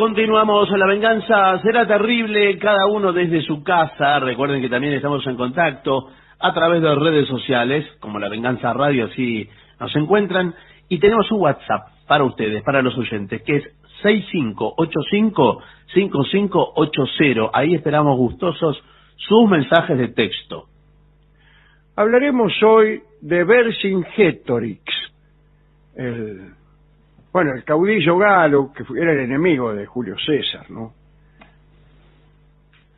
Continuamos, la venganza será terrible, cada uno desde su casa. Recuerden que también estamos en contacto a través de redes sociales, como La Venganza Radio, así nos encuentran. Y tenemos un WhatsApp para ustedes, para los oyentes, que es 6585-5580. Ahí esperamos gustosos sus mensajes de texto. Hablaremos hoy de Vercingetorix, el caudillo galo, que era el enemigo de Julio César, ¿no?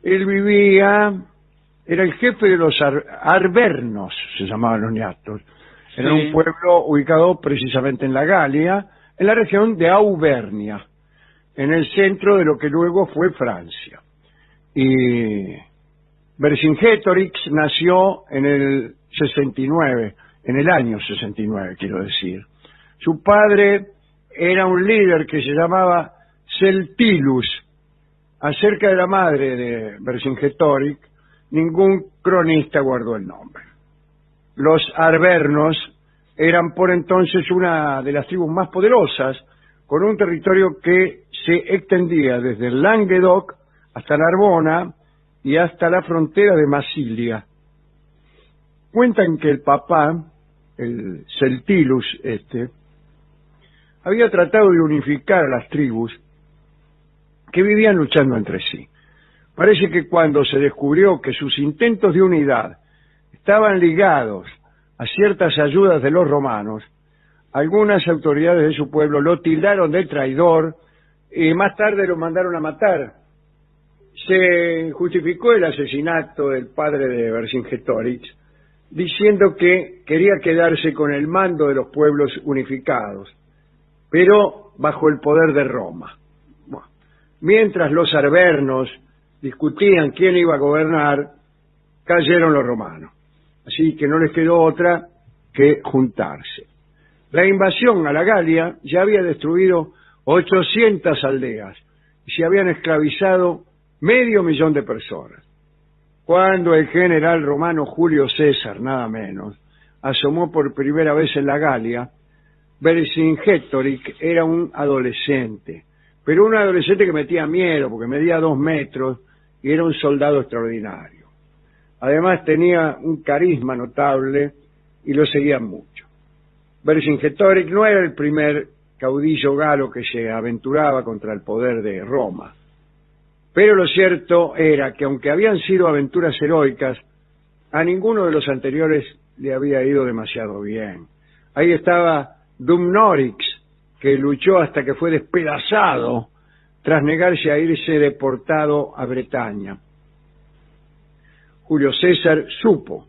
Él era el jefe de los arvernos, se llamaban los ñatos. Era Sí. un pueblo ubicado precisamente en la Galia, en la región de Auvernia, en el centro de lo que luego fue Francia. Y Vercingetorix nació en el 69, en el año 69, quiero decir. Su padre era un líder que se llamaba Celtilus. Acerca de la madre de Vercingetorix, ningún cronista guardó el nombre. Los arvernos eran por entonces una de las tribus más poderosas, con un territorio que se extendía desde el Languedoc hasta Narbona y hasta la frontera de Masilia. Cuentan que el papá, el Celtilus había tratado de unificar a las tribus que vivían luchando entre sí. Parece que cuando se descubrió que sus intentos de unidad estaban ligados a ciertas ayudas de los romanos, algunas autoridades de su pueblo lo tildaron de traidor y más tarde lo mandaron a matar. Se justificó el asesinato del padre de Vercingetorix diciendo que quería quedarse con el mando de los pueblos unificados, pero bajo el poder de Roma. Bueno, mientras los arvernos discutían quién iba a gobernar, cayeron los romanos. Así que no les quedó otra que juntarse. La invasión a la Galia ya había destruido 800 aldeas y se habían esclavizado 500.000 de personas. Cuando el general romano Julio César, nada menos, asomó por primera vez en la Galia, Vercingetorix era un adolescente, pero un adolescente que metía miedo porque medía 2 metros y era un soldado extraordinario. Además tenía un carisma notable y lo seguían mucho. Vercingetorix no era el primer caudillo galo que se aventuraba contra el poder de Roma, pero lo cierto era que aunque habían sido aventuras heroicas, a ninguno de los anteriores le había ido demasiado bien. Ahí estaba Dumnorix, que luchó hasta que fue despedazado tras negarse a irse deportado a Bretaña. Julio César supo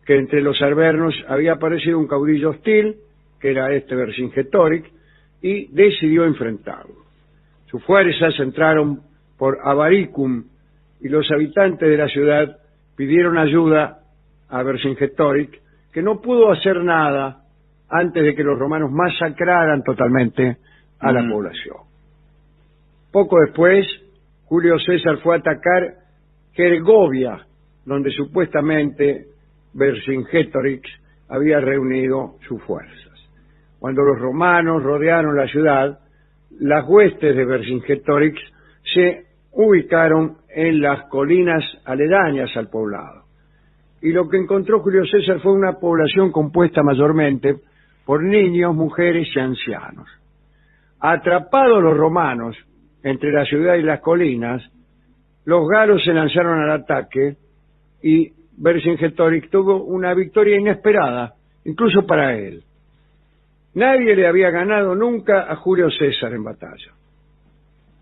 que entre los arvernos había aparecido un caudillo hostil, que era Vercingetorix, y decidió enfrentarlo. Sus fuerzas entraron por Avaricum y los habitantes de la ciudad pidieron ayuda a Vercingetorix, que no pudo hacer nada antes de que los romanos masacraran totalmente a la población. Poco después, Julio César fue a atacar Gergovia, donde supuestamente Vercingetorix había reunido sus fuerzas. Cuando los romanos rodearon la ciudad, las huestes de Vercingetorix se ubicaron en las colinas aledañas al poblado. Y lo que encontró Julio César fue una población compuesta mayormente por niños, mujeres y ancianos. Atrapados los romanos entre la ciudad y las colinas, los galos se lanzaron al ataque y Vercingetorix tuvo una victoria inesperada, incluso para él. Nadie le había ganado nunca a Julio César en batalla.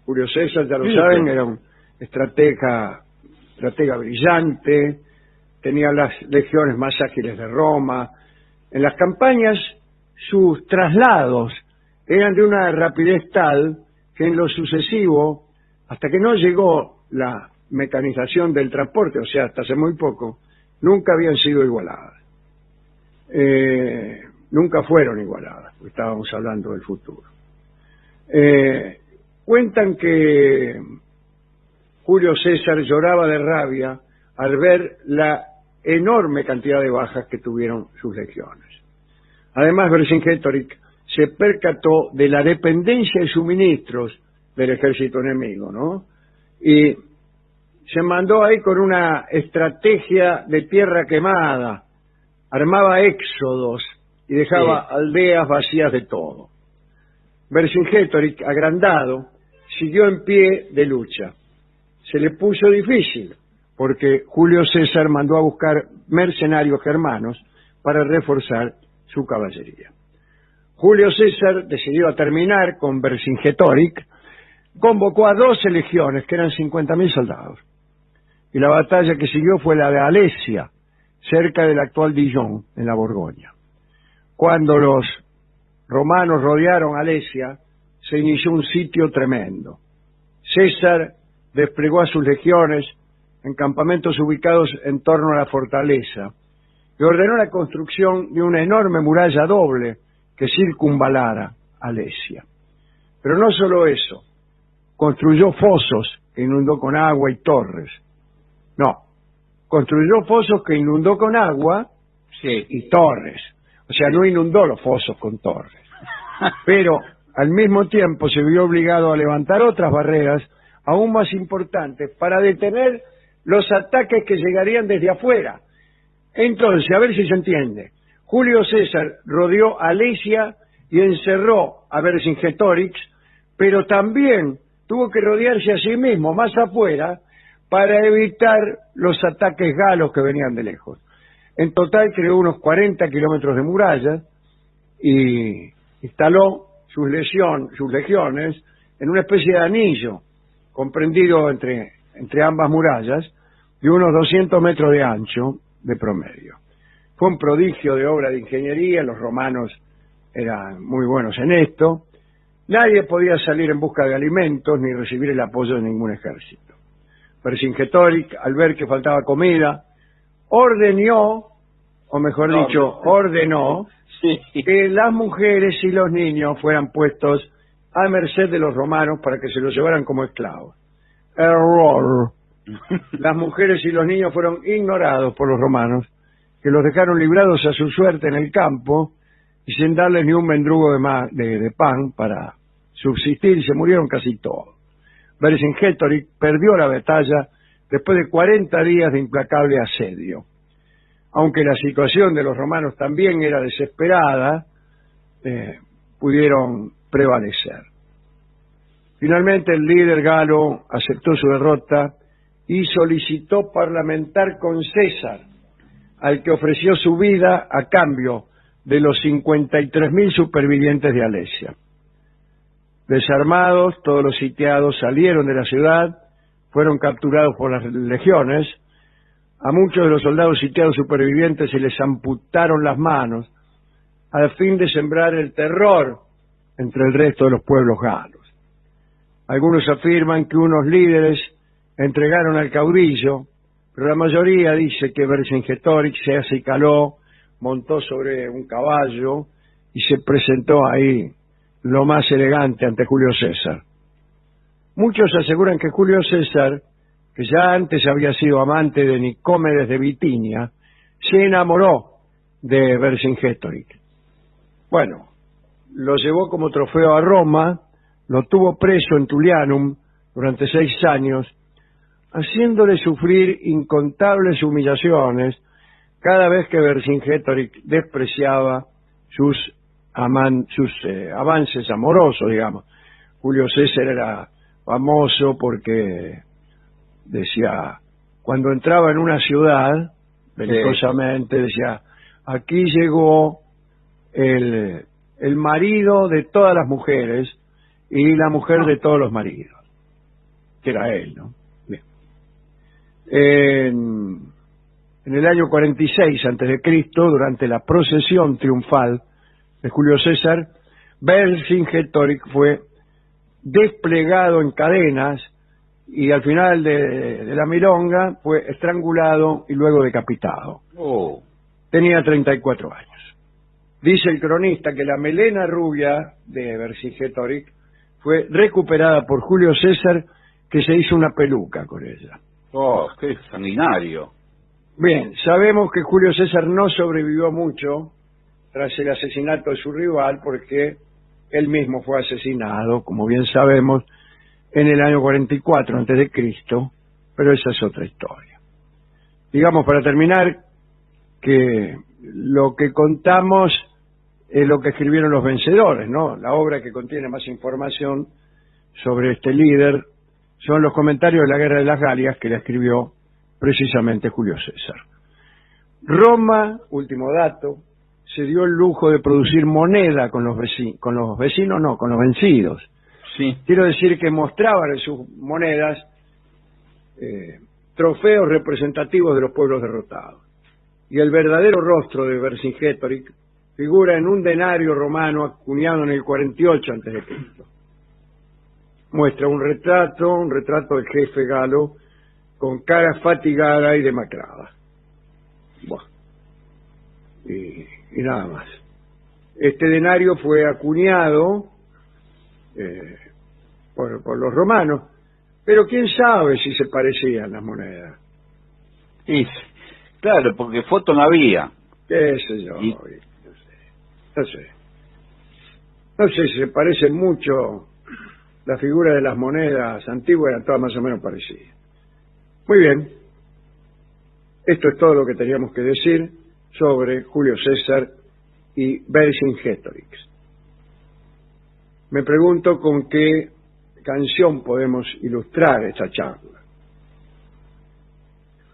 Julio César, ya lo saben, era un estratega brillante, tenía las legiones más ágiles de Roma. En las campañas, sus traslados eran de una rapidez tal que en lo sucesivo, hasta que no llegó la mecanización del transporte, o sea, hasta hace muy poco, nunca habían sido igualadas. Nunca fueron igualadas, porque estábamos hablando del futuro. Cuentan que Julio César lloraba de rabia al ver la enorme cantidad de bajas que tuvieron sus legiones. Además, Vercingetorix se percató de la dependencia de suministros del ejército enemigo, ¿no? Y se mandó ahí con una estrategia de tierra quemada, armaba éxodos y dejaba aldeas vacías de todo. Vercingetorix, agrandado, siguió en pie de lucha. Se le puso difícil, porque Julio César mandó a buscar mercenarios germanos para reforzar su caballería. Julio César, decidido a terminar con Vercingetorix, convocó a 12 legiones, que eran 50.000 soldados. Y la batalla que siguió fue la de Alesia, cerca del actual Dijon, en la Borgoña. Cuando los romanos rodearon Alesia, se inició un sitio tremendo. César desplegó a sus legiones en campamentos ubicados en torno a la fortaleza y ordenó la construcción de una enorme muralla doble que circunvalara Alesia. Pero no solo eso, construyó fosos que inundó con agua y torres. No, construyó fosos que inundó con agua y torres. O sea, no inundó los fosos con torres. Pero al mismo tiempo se vio obligado a levantar otras barreras aún más importantes para detener los ataques que llegarían desde afuera. Entonces, a ver si se entiende, Julio César rodeó Alesia y encerró a Vercingetorix, pero también tuvo que rodearse a sí mismo más afuera para evitar los ataques galos que venían de lejos. En total creó unos 40 kilómetros de murallas y instaló sus legiones en una especie de anillo comprendido entre ambas murallas de unos 200 metros de ancho de promedio. Fue un prodigio de obra de ingeniería, los romanos eran muy buenos en esto. Nadie podía salir en busca de alimentos ni recibir el apoyo de ningún ejército. Vercingetorix, al ver que faltaba comida, ordenó que las mujeres y los niños fueran puestos a merced de los romanos para que se los llevaran como esclavos. Error. Las mujeres y los niños fueron ignorados por los romanos, que los dejaron librados a su suerte en el campo y sin darles ni un mendrugo de pan para subsistir, y se murieron casi todos. Vercingetorix perdió la batalla después de 40 días de implacable asedio. Aunque la situación de los romanos también era desesperada, pudieron prevalecer. Finalmente el líder galo aceptó su derrota y solicitó parlamentar con César, al que ofreció su vida a cambio de los 53.000 supervivientes de Alesia. Desarmados, todos los sitiados salieron de la ciudad, fueron capturados por las legiones. A muchos de los soldados sitiados supervivientes se les amputaron las manos al fin de sembrar el terror entre el resto de los pueblos galos. Algunos afirman que unos líderes entregaron al caudillo, pero la mayoría dice que Vercingetorix se acicaló, montó sobre un caballo y se presentó ahí lo más elegante ante Julio César. Muchos aseguran que Julio César, que ya antes había sido amante de Nicómedes de Bitinia, se enamoró de Vercingetorix. Bueno, lo llevó como trofeo a Roma, lo tuvo preso en Tullianum durante 6 años, haciéndole sufrir incontables humillaciones cada vez que Vercingetorix despreciaba sus avances amorosos, digamos. Julio César era famoso porque decía, cuando entraba en una ciudad, belicosamente decía, aquí llegó el marido de todas las mujeres y la mujer de todos los maridos, que era él, ¿no? Bien. En el año 46 a.C., durante la procesión triunfal de Julio César, Vercingetorix fue desplegado en cadenas y al final de la milonga fue estrangulado y luego decapitado. Tenía 34 años. Dice el cronista que la melena rubia de Vercingetorix fue recuperada por Julio César, que se hizo una peluca con ella. ¡Oh, qué sanguinario! Bien, sabemos que Julio César no sobrevivió mucho tras el asesinato de su rival, porque él mismo fue asesinado, como bien sabemos, en el año 44 antes de Cristo, pero esa es otra historia. Digamos, para terminar, que lo que contamos es lo que escribieron los vencedores, ¿no? La obra que contiene más información sobre este líder son los comentarios de la Guerra de las Galias, que la escribió precisamente Julio César. Roma, último dato, se dio el lujo de producir moneda con los vencidos. Sí. Quiero decir que mostraban en sus monedas trofeos representativos de los pueblos derrotados. Y el verdadero rostro de Vercingétorix figura en un denario romano acuñado en el 48 a.C. Muestra un retrato del jefe galo con cara fatigada y demacrada. Buah. Y nada más. Este denario fue acuñado por los romanos, pero quién sabe si se parecían las monedas. Sí, claro, porque foto no había. Qué sé yo, no sé si se parecen mucho. La figura de las monedas antiguas eran todas más o menos parecidas. Muy bien, esto es todo lo que teníamos que decir sobre Julio César y Vercingétorix. Me pregunto con qué canción podemos ilustrar esta charla.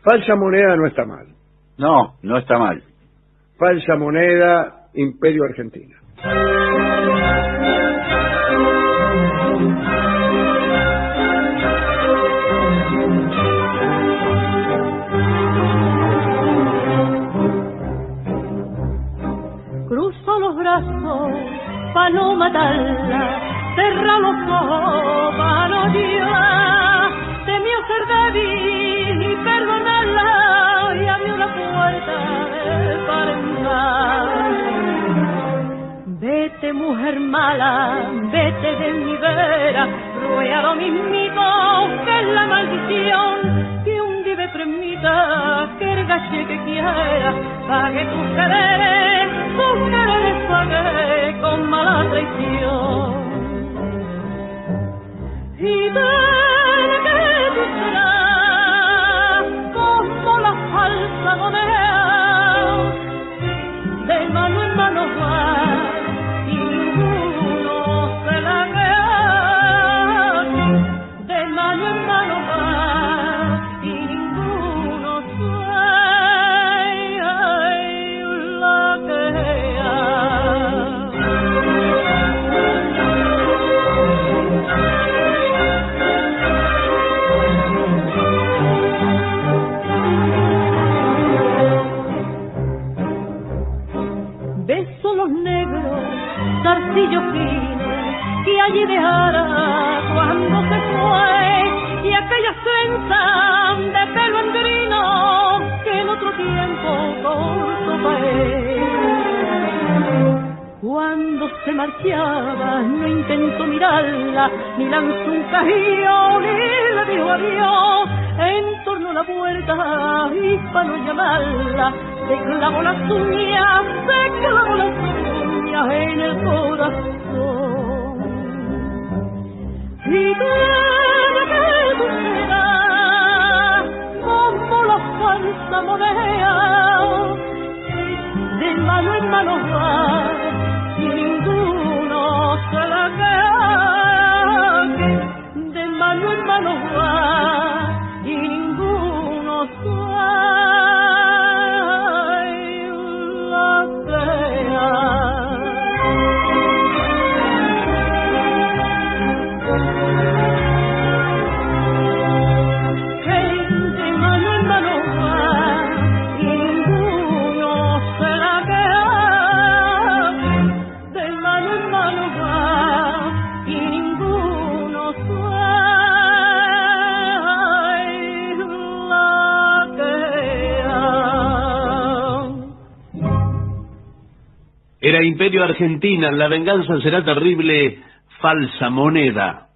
Falsa moneda no está mal. No, no está mal. Falsa moneda, Imperio Argentina. Cruzo los brazos pa' no matarla, cerra los ojos pa' no llorar, temió ser débil y perdonarla y abrió la puerta de par en par. Vete mujer mala, vete de mi vera, ruega lo mismito que es la maldición que un día me permita que el gache que quiera pague tus quereres pague con mala traición. Y de que tú serás como la falsa moneda, de mano en mano va y ninguno se la queda, de mano en mano va y ninguno se la queda. Beso los negros, zarcillos finos que allí dejara cuando se fue, y aquellas trenzas de pelo andrino que en otro tiempo corto paé. Cuando se marchaba no intentó mirarla, ni lanzó un cajío, ni le dijo adiós. En torno a la puerta y para no llamarla, se clavó las uñas en el corazón. Y tiene que tú serás como la falsa moneda, de mano en mano va y ninguno se la queda, de mano en mano va y ninguno se la queda. Era Imperio Argentina, la venganza será terrible, falsa moneda.